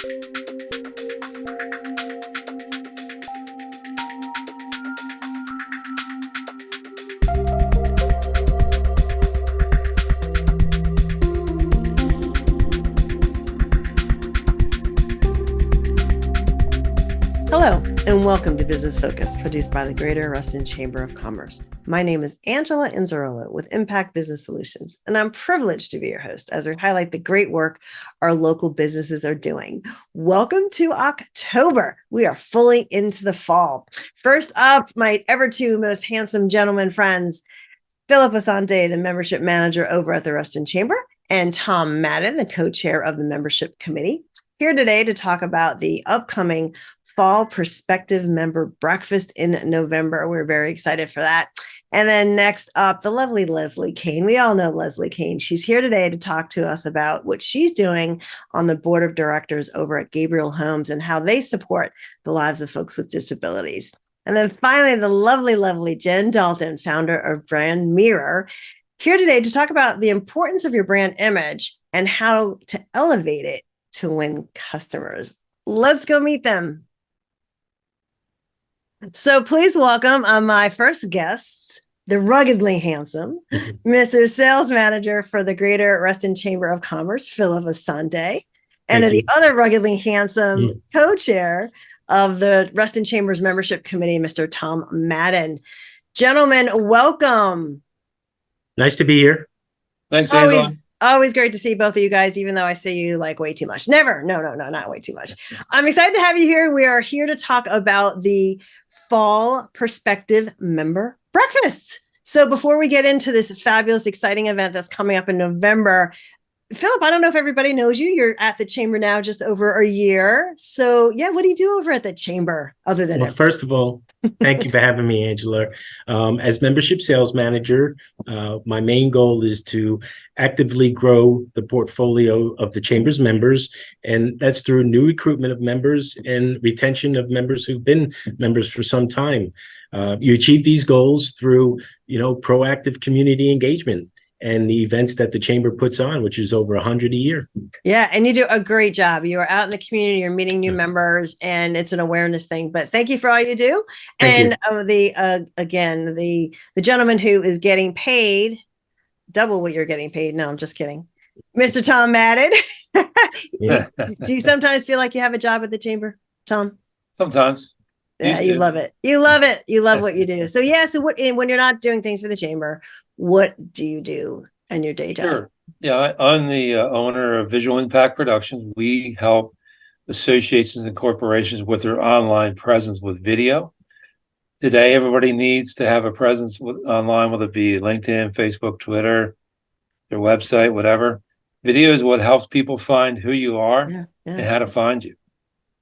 Hello, and welcome to Business Focus, produced by the Greater Reston Chamber of Commerce. My name is Angela Inzerillo with Impact Business Solutions, and I'm privileged to be your host as we highlight the great work our local businesses are doing. Welcome to October. We are fully into the fall. First up, my ever two most handsome gentlemen friends, Philip Asante, the membership manager over at the Reston Chamber, and Tom Madden, the co-chair of the membership committee, here today to talk about the upcoming Fall Prospective Member Breakfast in November. We're very excited for that. And then next up, the lovely Leslie Kane. We all know Leslie Kane. She's here today to talk to us about what she's doing on the board of directors over at Gabriel Homes and how they support the lives of folks with disabilities. And then finally, the lovely, lovely Jen Dalton, founder of BrandMirror, here today to talk about the importance of your brand image and how to elevate it to win customers. Let's go meet them. So please welcome my first guests, the ruggedly handsome Mr. Sales Manager for the Greater Reston Chamber of Commerce, Philip Asante, and the other ruggedly handsome co-chair of the Reston Chamber's Membership Committee, Mr. Tom Madden. Gentlemen, welcome. Nice to be here. Thanks, Angela. Always great to see both of you guys, even though I say you like way too much. Never. No, not way too much. I'm excited to have you here. We are here to talk about the Fall Prospective Member Breakfast. So before we get into this fabulous, exciting event that's coming up in November, Philip, I don't know if everybody knows you. You're at the Chamber now just over a year. So yeah, what do you do over at the Chamber other than first of all, thank you for having me, Angela. As membership sales manager, my main goal is to actively grow the portfolio of the Chamber's members, and that's through new recruitment of members and retention of members who've been members for some time. You achieve these goals through, proactive community engagement and the events that the Chamber puts on, which is over 100 a year. Yeah, and you do a great job. You are out in the community, you're meeting new members, and it's an awareness thing. But thank you for all you do. Thank you. The gentleman who is getting paid double what you're getting paid. No, I'm just kidding. Mr. Tom Madden. Do you sometimes feel like you have a job at the Chamber, Tom? Sometimes. Yeah, you love it. You love it. You love what you do. So what when you're not doing things for the Chamber, what do you do in your day job? Sure. Yeah, I'm the owner of Visual Impact Productions. We help associations and corporations with their online presence with video. Today, everybody needs to have a presence online, whether it be LinkedIn, Facebook, Twitter, their website, whatever. Video is what helps people find who you are and how to find you.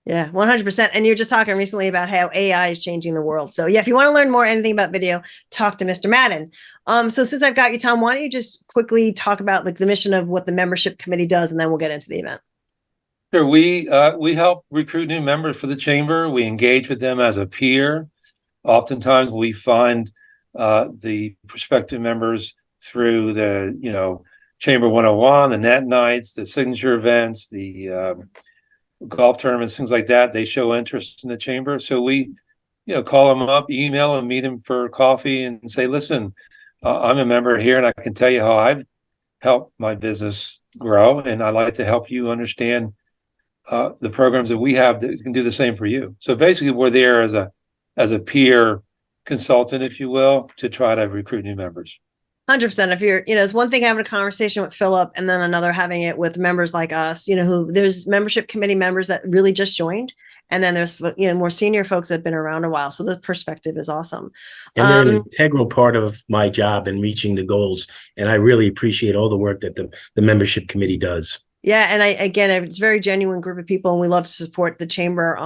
Yeah, 100%. And you're just talking recently about how AI is changing the world. So yeah, if you want to learn more anything about video, talk to Mr. Madden. So since I've got you, Tom, why don't you just quickly talk about the mission of what the membership committee does, and then we'll get into the event. Sure. We help recruit new members for the Chamber. We engage with them as a peer. Oftentimes we find the prospective members through the, Chamber 101, the net nights, the signature events, the golf tournaments, things like that. They show interest in the Chamber. So we, call them up, email them, meet them for coffee and say, listen, I'm a member here and I can tell you how I've helped my business grow. And I'd like to help you understand the programs that we have that can do the same for you. So basically we're there as a peer consultant, if you will, to try to recruit new members. 100%. If you're, it's one thing having a conversation with Philip and then another having it with members like us, who there's membership committee members that really just joined. And then there's, more senior folks that have been around a while. So the perspective is awesome. And they're an integral part of my job in reaching the goals. And I really appreciate all the work that the membership committee does. Yeah. And it's a very genuine group of people and we love to support the Chamber.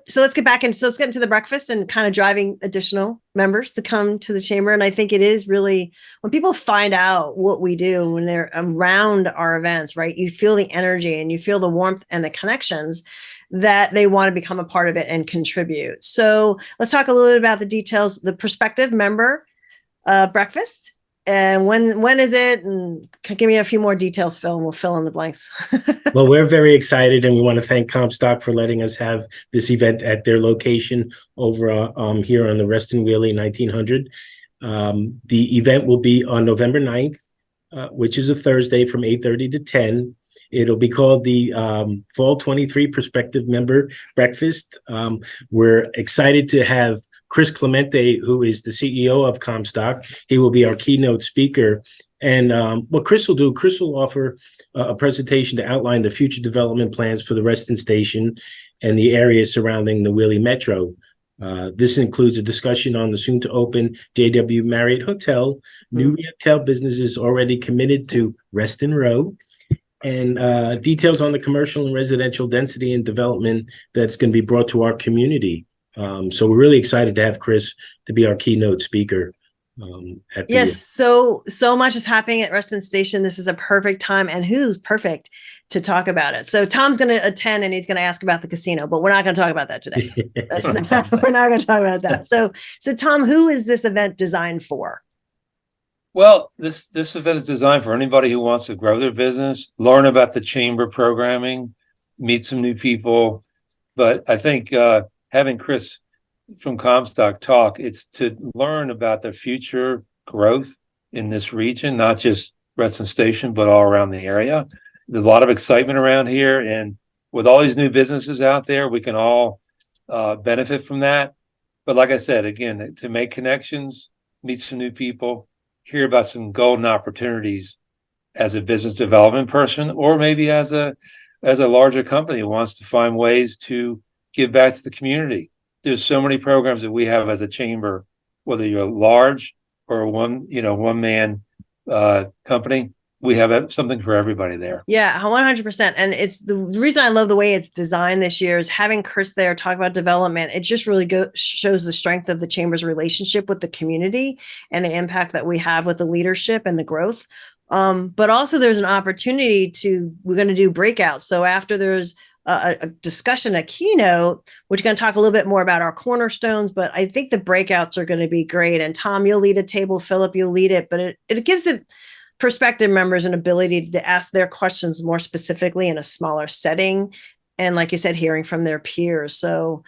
So let's get into the breakfast and kind of driving additional members to come to the Chamber. And I think it is really when people find out what we do, when they're around our events, right? You feel the energy and you feel the warmth and the connections that they want to become a part of it and contribute. So let's talk a little bit about the details, the prospective member breakfast. And when is it? And give me a few more details, Phil, and we'll fill in the blanks. Well, we're very excited, and we want to thank Comstock for letting us have this event at their location over here on the Reston Wheelie 1900. The event will be on November 9th, which is a Thursday from 8:30 to 10. It'll be called the Fall 23 Prospective Member Breakfast. We're excited to have Chris Clemente, who is the CEO of Comstock. He will be our keynote speaker. And what Chris will do, Chris will offer a presentation to outline the future development plans for the Reston Station and the area surrounding the Wheelie Metro. This includes a discussion on the soon-to-open JW Marriott Hotel, new retail businesses already committed to Reston Row, and details on the commercial and residential density and development that's going to be brought to our community. So we're really excited to have Chris to be our keynote speaker. Yes, so much is happening at Reston Station. This is a perfect time, and who's perfect to talk about it. So Tom's going to attend, and he's going to ask about the casino, but we're not going to talk about that today. We're not going to talk about that. So Tom, who is this event designed for? Well, this event is designed for anybody who wants to grow their business, learn about the chamber programming, meet some new people. But I think having Chris from Comstock talk, it's to learn about the future growth in this region, not just Reston Station, but all around the area. There's a lot of excitement around here, and with all these new businesses out there, we can all benefit from that. But like I said, again, to make connections, meet some new people, hear about some golden opportunities as a business development person, or maybe as a larger company who wants to find ways to give back to the community. There's so many programs that we have as a chamber, whether you're large or one man company. We have something for everybody there. Yeah, 100%. And it's the reason I love the way it's designed this year is having Chris there talk about development. It just really shows the strength of the chamber's relationship with the community and the impact that we have with the leadership and the growth. But also there's an opportunity we're going to do breakouts. So after there's a discussion, a keynote, which is going to talk a little bit more about our cornerstones, but I think the breakouts are going to be great. And Tom, you'll lead a table, Philip, you'll lead it, but it gives the prospective members an ability to ask their questions more specifically in a smaller setting. And like you said, hearing from their peers. So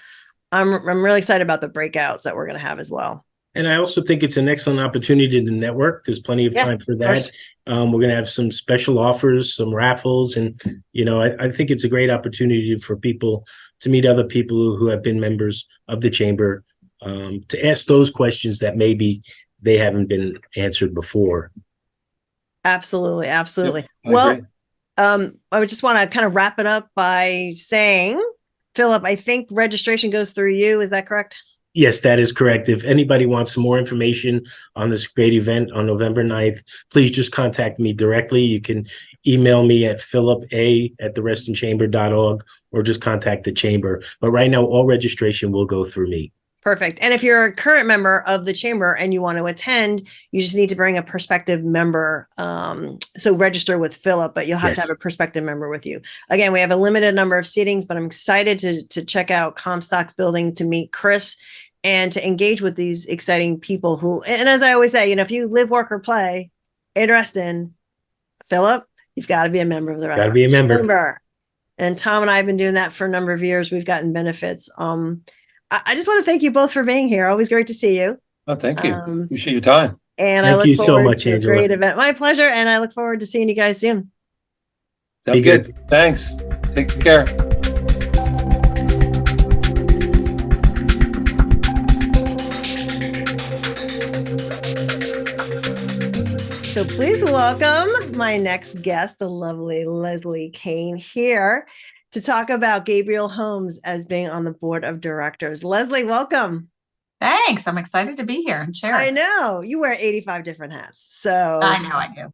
I'm really excited about the breakouts that we're going to have as well. And I also think it's an excellent opportunity to network. There's plenty of time for that. We're going to have some special offers, some raffles, and I think it's a great opportunity for people to meet other people who have been members of the chamber, to ask those questions that maybe they haven't been answered before. Absolutely. Yep, Well, I would just want to kind of wrap it up by saying, Philip, I think registration goes through you. Is that correct? Yes, that is correct. If anybody wants some more information on this great event on November 9th, please just contact me directly. You can email me at philip@therestonchamber.org or just contact the chamber. But right now, all registration will go through me. Perfect. And if you're a current member of the chamber and you want to attend, you just need to bring a prospective member. So register with Philip, but you'll have to have a prospective member with you. Again, we have a limited number of seatings, but I'm excited to check out Comstock's building, to meet Chris and to engage with these exciting people who, and as I always say, if you live, work, or play in Reston, Philip, you've got to be a member of the Reston Chamber. And Tom and I have been doing that for a number of years. We've gotten benefits. I just want to thank you both for being here. Always great to see you. Oh, thank you. Appreciate your time. And thank I look you forward so much, to Angela. a great event. My pleasure. And I look forward to seeing you guys soon. Sounds good. Thanks. Take care. So please welcome my next guest, the lovely Leslie Kane, here to talk about Gabriel Homes as being on the board of directors. Leslie, welcome. Thanks. I'm excited to be here and share. I know you wear 85 different hats. So I know I do.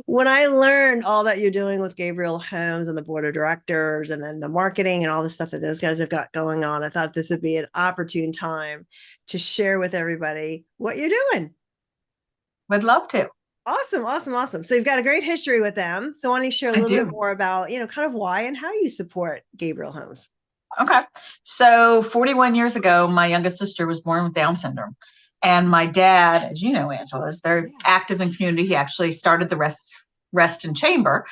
When I learned all that you're doing with Gabriel Homes and the board of directors and then the marketing and all the stuff that those guys have got going on, I thought this would be an opportune time to share with everybody what you're doing. Would love to. Awesome. So you've got a great history with them. So why don't you share a little bit more about, kind of why and how you support Gabriel Homes? Okay. So 41 years ago, my youngest sister was born with Down syndrome. And my dad, as you know, Angela, is very active in community. He actually started the Reston Chamber,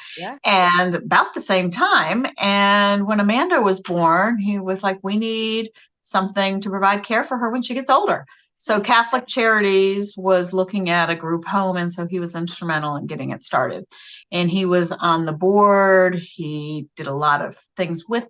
and about the same time. And when Amanda was born, he was like, we need something to provide care for her when she gets older. So Catholic Charities was looking at a group home, and so he was instrumental in getting it started. And he was on the board. He did a lot of things with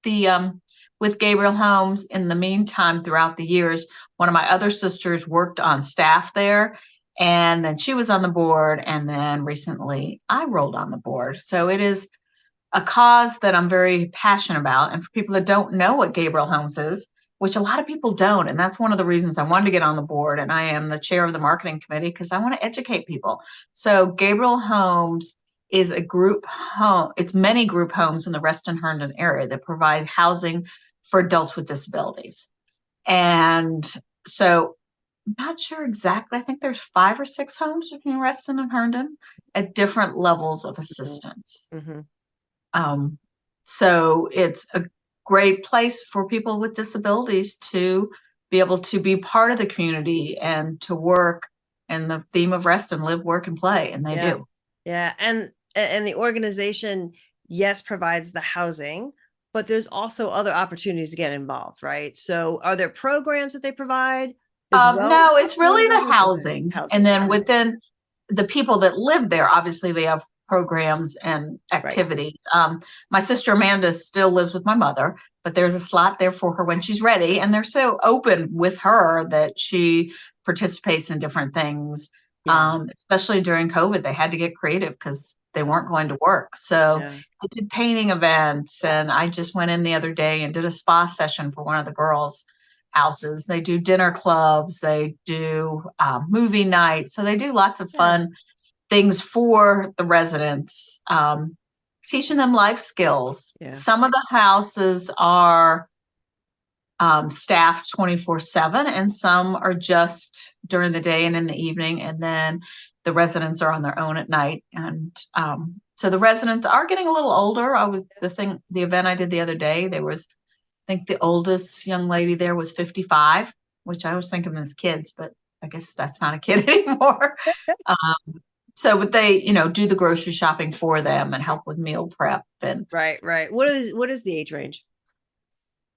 the with Gabriel Homes. In the meantime, throughout the years, one of my other sisters worked on staff there, and then she was on the board, and then recently I rolled on the board. So it is a cause that I'm very passionate about. And for people that don't know what Gabriel Homes is, which a lot of people don't, and that's one of the reasons I wanted to get on the board, and I am the chair of the marketing committee because I want to educate people. So Gabriel Homes is a group home. It's many group homes in the Reston Herndon area that provide housing for adults with disabilities. And so I'm not sure exactly. I think there's 5 or 6 homes between Reston and Herndon at different levels of assistance. So it's a great place for people with disabilities to be able to be part of the community and to work. And the theme of Reston, live, work, and play, and they do. Yeah, and the organization, yes, provides the housing, but there's also other opportunities to get involved, right? So are there programs that they provide? No, it's really the housing. And then within the people that live there, obviously they have programs and activities. My sister Amanda still lives with my mother, but there's a slot there for her when she's ready. And they're so open with her that she participates in different things. Especially during COVID, they had to get creative because they weren't going to work. So I did painting events, and I just went in the other day and did a spa session for one of the girls' houses. They do dinner clubs, they do movie nights. So they do lots of fun things for the residents, teaching them life skills. Some of the houses are staffed 24/7, and some are just during the day and in the evening, and then the residents are on their own at night. And so the residents are getting a little older. The event I did the other day, there was, I think the oldest young lady there was 55, which I always think of them as kids, but I guess that's not a kid anymore. But they, do the grocery shopping for them and help with meal prep. And right. What is the age range?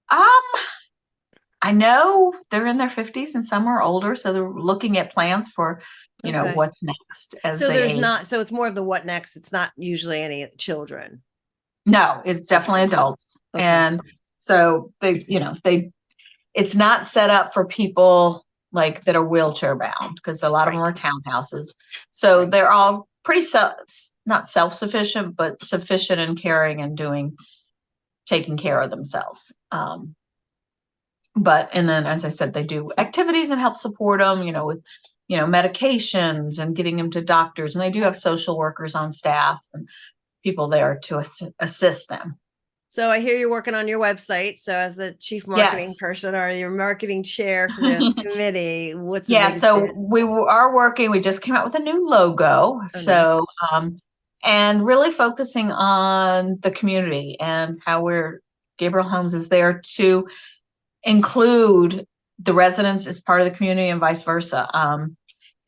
I know they're in their 50s and some are older, so they're looking at plans for, what's next. So it's more of the what next. It's not usually any children. No, it's definitely adults. And so it's not set up for people like that are wheelchair bound, because a lot of them are townhouses. So they're all pretty not self-sufficient, but sufficient in caring and taking care of themselves. And then, as I said, they do activities and help support them, with, medications and getting them to doctors. And they do have social workers on staff and people there to assist them. So I hear you're working on your website. So as the chief marketing person or your marketing chair for the committee, what's so we are working. We just came out with a new logo. Nice. And really focusing on the community and how Gabriel Homes is there to include the residents as part of the community and vice versa.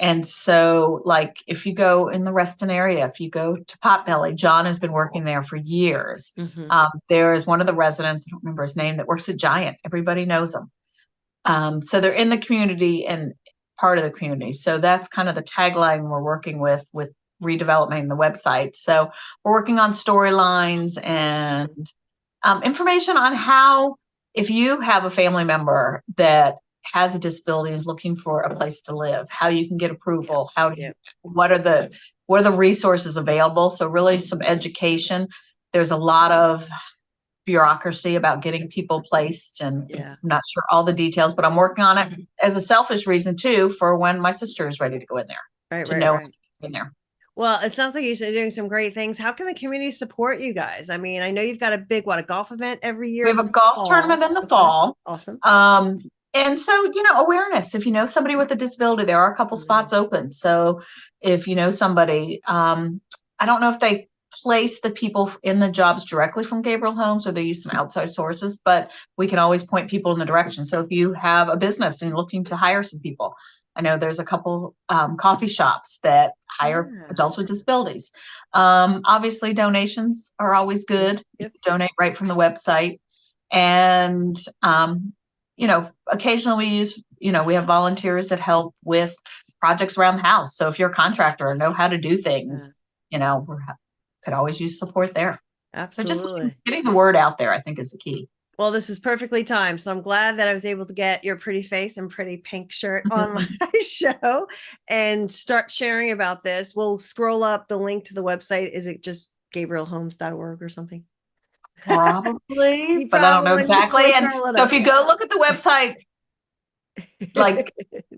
And so, like, if you go in the Reston area, if you go to Potbelly, John has been working there for years. There is one of the residents, I don't remember his name, that works at Giant. Everybody knows him. So they're in the community and part of the community. So that's kind of the tagline we're working with redeveloping the website. So we're working on storylines and information on how, if you have a family member that has a disability, is looking for a place to live, how you can get approval, what are the resources available. So really some education. There's a lot of bureaucracy about getting people placed, and I'm not sure all the details, but I'm working on it as a selfish reason too, for when my sister is ready to go in there, in there. Well, it sounds like you're doing some great things. How can the community support you guys? I mean, I know you've got a big, a golf event every year. We have a golf tournament in the fall. Awesome. And so, awareness, if you know somebody with a disability, there are a couple spots open. So if you know somebody, I don't know if they place the people in the jobs directly from Gabriel Homes or they use some outside sources, but we can always point people in the direction. So if you have a business and looking to hire some people, I know there's a couple coffee shops that hire adults with disabilities. Obviously, donations are always good. Yep. You donate right from the website. And, occasionally we have volunteers that help with projects around the house. So if you're a contractor and know how to do things, could always use support there. Absolutely. So just getting the word out there, I think, is the key. Well, this is perfectly timed. So I'm glad that I was able to get your pretty face and pretty pink shirt on my show and start sharing about this. We'll scroll up the link to the website. Is it just gabrielhomes.org or something? Probably, but I don't know exactly. And so if you go look at the website, like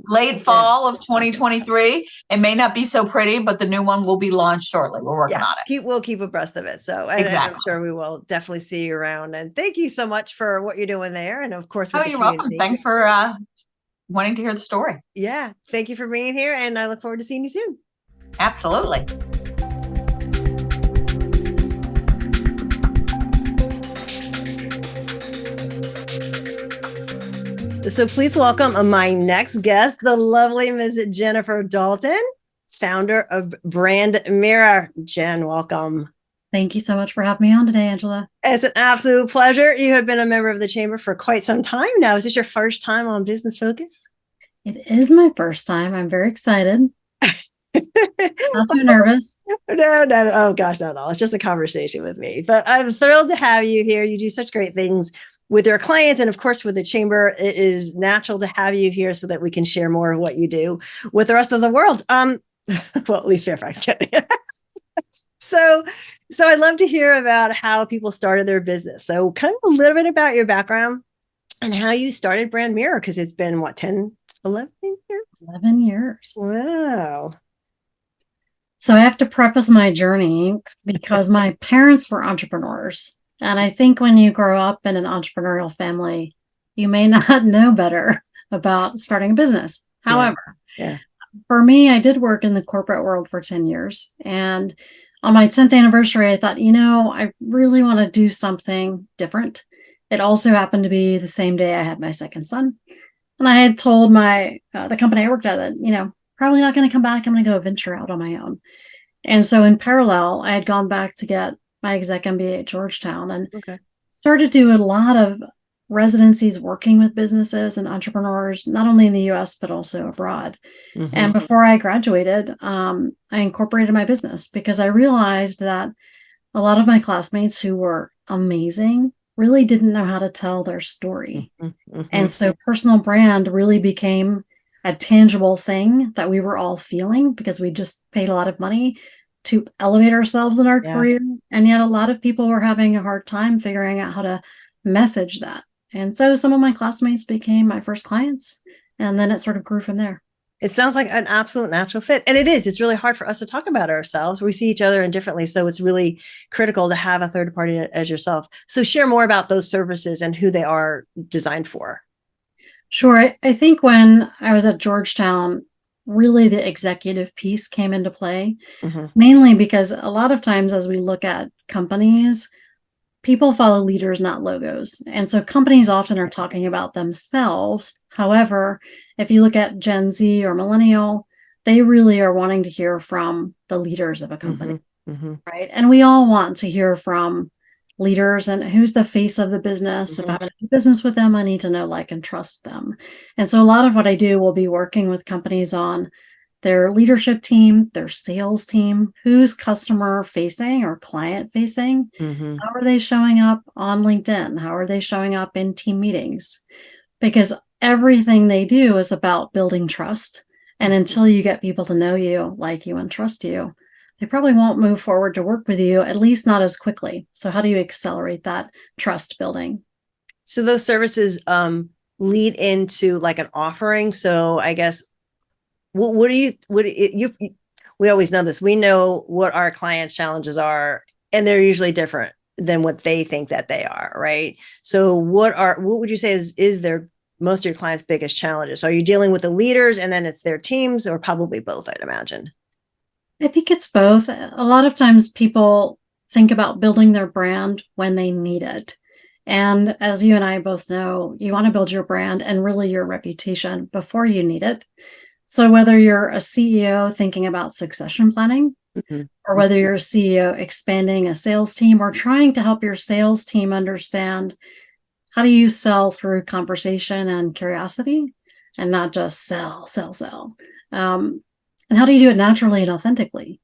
late fall of 2023, it may not be so pretty, but the new one will be launched shortly. We're working on it. We'll keep abreast of it. So and I'm sure we will definitely see you around. And thank you so much for what you're doing there. And of course, with the you're welcome. Thanks for wanting to hear the story. Yeah. Thank you for being here. And I look forward to seeing you soon. Absolutely. So please welcome my next guest, the lovely Ms. Jennifer Dalton, founder of BrandMirror. Jen, welcome. Thank you so much for having me on today, Angela. It's an absolute pleasure. You have been a member of the Chamber for quite some time now. Is this your first time on Business Focus? It is my first time. I'm very excited. Not too nervous. No. Oh gosh, not at all. It's just a conversation with me. But I'm thrilled to have you here. You do such great things with your clients and of course with the Chamber. It is natural to have you here so that we can share more of what you do with the rest of the world. Well, at least Fairfax can. So I'd love to hear about how people started their business. So kind of a little bit about your background and how you started BrandMirror, because it's been 11 years? 11 years. Wow. So I have to preface my journey because my parents were entrepreneurs. And I think when you grow up in an entrepreneurial family, you may not know better about starting a business. However, for me, I did work in the corporate world for 10 years. And on my 10th anniversary, I thought, I really want to do something different. It also happened to be the same day I had my second son. And I had told the company I worked at that, probably not going to come back. I'm going to go venture out on my own. And so in parallel, I had gone back to get my exec MBA at Georgetown and started to do a lot of residencies working with businesses and entrepreneurs, not only in the US, but also abroad. Mm-hmm. And before I graduated, I incorporated my business because I realized that a lot of my classmates who were amazing really didn't know how to tell their story. Mm-hmm. And so personal brand really became a tangible thing that we were all feeling because we just paid a lot of money to elevate ourselves in our career. And yet a lot of people were having a hard time figuring out how to message that. And so some of my classmates became my first clients, and then it sort of grew from there. It sounds like an absolute natural fit. And it is. It's really hard for us to talk about ourselves. We see each other indifferently. So it's really critical to have a third party as yourself. So share more about those services and who they are designed for. Sure. I think when I was at Georgetown, really the executive piece came into play, mainly because a lot of times as we look at companies, people follow leaders, not logos. And so companies often are talking about themselves. However, if you look at Gen Z or millennial, they really are wanting to hear from the leaders of a company, right? And we all want to hear from leaders and who's the face of the business. If I'm going to do business with them, I need to know, like, and trust them. And so a lot of what I do will be working with companies on their leadership team, their sales team, who's customer facing or client facing. How are they showing up on LinkedIn? How are they showing up in team meetings? Because everything they do is about building trust. And until you get people to know you, like you, and trust you, they probably won't move forward to work with you, at least not as quickly. So how do you accelerate that trust building? So those services lead into like an offering. So I guess, we always know this. We know what our clients' challenges are, and they're usually different than what they think that they are, right? So what would you say is their most of your clients' biggest challenges? So are you dealing with the leaders and then it's their teams, or probably both, I'd imagine? I think it's both. A lot of times people think about building their brand when they need it. And as you and I both know, you want to build your brand and really your reputation before you need it. So whether you're a CEO thinking about succession planning, Mhm. or whether you're a CEO expanding a sales team or trying to help your sales team understand how do you sell through conversation and curiosity and not just sell, sell, sell. And how do you do it naturally and authentically?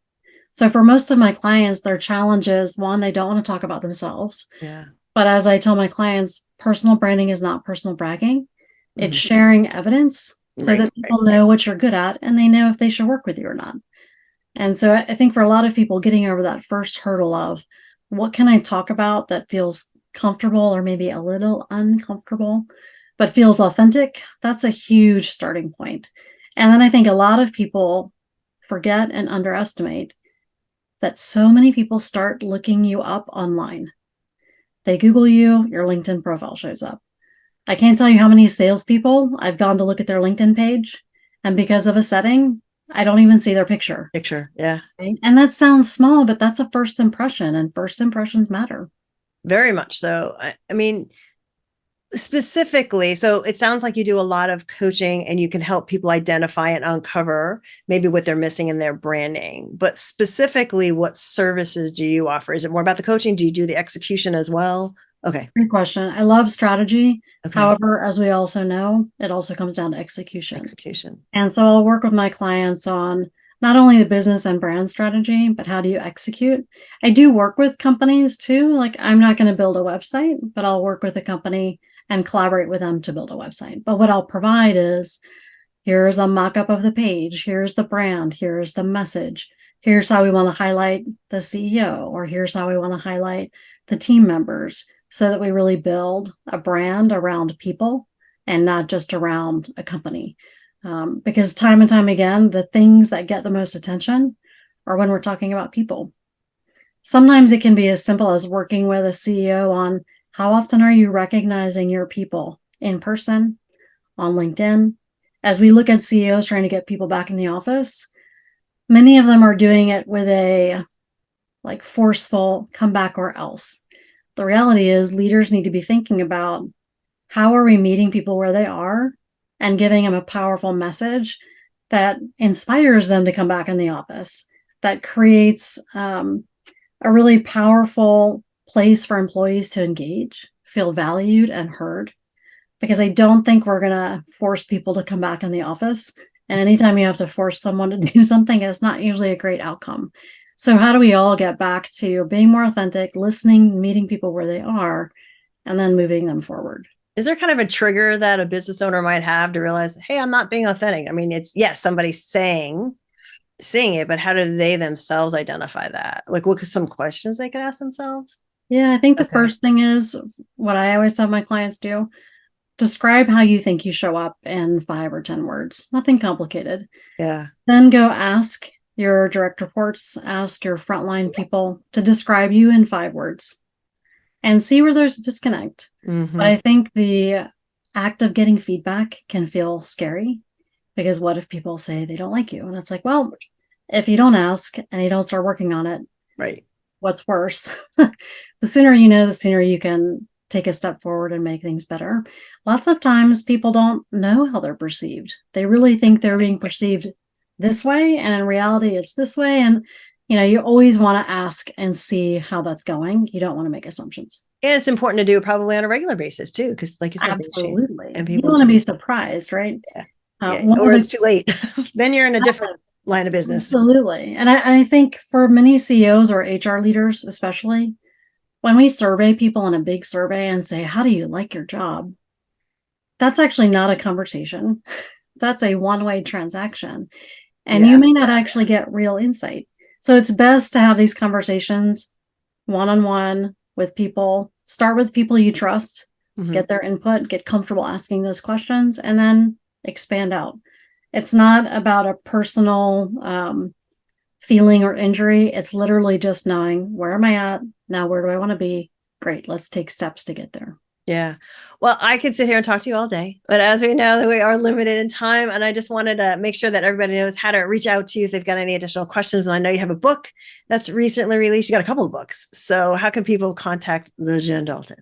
So for most of my clients, their challenge is one, they don't want to talk about themselves. Yeah. But as I tell my clients, personal branding is not personal bragging. It's Mhm. sharing evidence so Right, that people know what you're good at and they know if they should work with you or not. And so I think for a lot of people, getting over that first hurdle of what can I talk about that feels comfortable or maybe a little uncomfortable, but feels authentic, that's a huge starting point. And then I think a lot of people forget and underestimate that so many people start looking you up online. They Google you, your LinkedIn profile shows up. I can't tell you how many salespeople I've gone to look at their LinkedIn page, and because of a setting, I don't even see their picture. Picture. Yeah. Right? And that sounds small, but that's a first impression, and first impressions matter. Very much so. I mean, specifically, so it sounds like you do a lot of coaching and you can help people identify and uncover maybe what they're missing in their branding. But specifically, what services do you offer? Is it more about the coaching? Do you do the execution as well? Okay. Great question. I love strategy. Okay. However, as we also know, it also comes down to execution. Execution. And so I'll work with my clients on not only the business and brand strategy, but how do you execute? I do work with companies too. Like I'm not going to build a website, but I'll work with a company and collaborate with them to build a website. But what I'll provide is here's a mock-up of the page, here's the brand, here's the message, here's how we want to highlight the CEO, or here's how we want to highlight the team members so that we really build a brand around people and not just around a company. Because time and time again, the things that get the most attention are when we're talking about people. Sometimes it can be as simple as working with a CEO on how often are you recognizing your people in person, on LinkedIn? As we look at CEOs trying to get people back in the office, many of them are doing it with a like forceful come back or else. The reality is leaders need to be thinking about how are we meeting people where they are and giving them a powerful message that inspires them to come back in the office, that creates a really powerful place for employees to engage, feel valued and heard, because I don't think we're going to force people to come back in the office. And anytime you have to force someone to do something, it's not usually a great outcome. So how do we all get back to being more authentic, listening, meeting people where they are, and then moving them forward? Is there kind of a trigger that a business owner might have to realize, hey, I'm not being authentic? I mean, it's yes, somebody's seeing it, but how do they themselves identify that? Like, what are some questions they could ask themselves? Yeah, I think the Okay. first thing is what I always have my clients do. Describe how you think you show up in 5 or 10 words. Nothing complicated. Yeah. Then go ask your direct reports, ask your frontline people to describe you in 5 words and see where there's a disconnect. Mm-hmm. But I think the act of getting feedback can feel scary because what if people say they don't like you? And it's like, well, if you don't ask and you don't start working on it, Right. What's worse? The sooner you know, the sooner you can take a step forward and make things better. Lots of times people don't know how they're perceived. They really think they're being perceived this way, and in reality it's this way. And you always want to ask and see how that's going. You don't want to make assumptions. And it's important to do it probably on a regular basis too, because like you said, Absolutely. and You people don't want to be surprised, right? Yeah. Or it's too late. Then you're in a different line of business. Absolutely. And I think for many CEOs or HR leaders, especially, when we survey people in a big survey and say, how do you like your job? That's actually not a conversation. That's a one-way transaction. And you may not actually get real insight. So it's best to have these conversations one-on-one with people. Start with people you trust, get their input, get comfortable asking those questions, and then expand out. It's not about a personal feeling or injury. It's literally just knowing, where am I at? Now, where do I want to be? Great. Let's take steps to get there. Yeah. Well, I could sit here and talk to you all day, but as we know that we are limited in time, and I just wanted to make sure that everybody knows how to reach out to you if they've got any additional questions. And I know you have a book that's recently released. You got a couple of books. So how can people contact the Jen Dalton?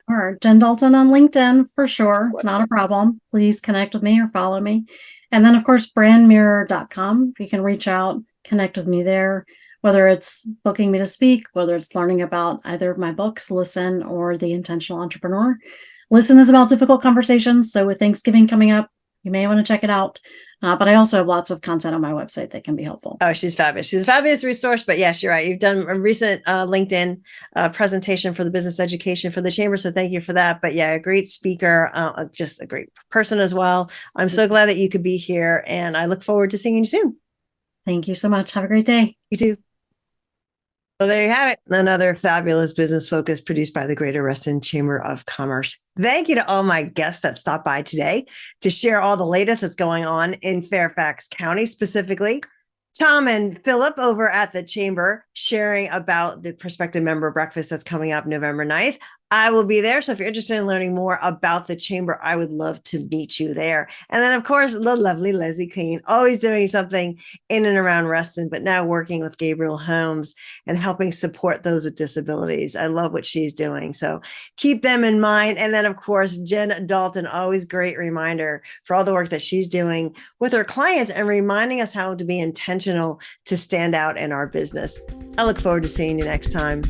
Or Jen Dalton on LinkedIn for sure. It's not a problem. Please connect with me or follow me. And then, of course, BrandMirror.com. You can reach out, connect with me there, whether it's booking me to speak, whether it's learning about either of my books, Listen or The Intentional Entrepreneur. Listen is about difficult conversations. So with Thanksgiving coming up, you may want to check it out. But I also have lots of content on my website that can be helpful. Oh, she's fabulous. She's a fabulous resource. But yes, you're right. You've done a recent LinkedIn presentation for the business education for the chamber. So thank you for that. But yeah, a great speaker, just a great person as well. I'm so glad that you could be here, and I look forward to seeing you soon. Thank you so much. Have a great day. You too. Well, there you have it. Another fabulous business focus produced by the Greater Reston Chamber of Commerce. Thank you to all my guests that stopped by today to share all the latest that's going on in Fairfax County, specifically Tom and Philip over at the Chamber sharing about the prospective member breakfast that's coming up November 9th. I will be there. So if you're interested in learning more about the Chamber, I would love to meet you there. And then, of course, the lovely Leslie Kane, always doing something in and around Reston, but now working with Gabriel Homes and helping support those with disabilities. I love what she's doing. So keep them in mind. And then, of course, Jen Dalton, always great reminder for all the work that she's doing with her clients and reminding us how to be intentional to stand out in our business. I look forward to seeing you next time.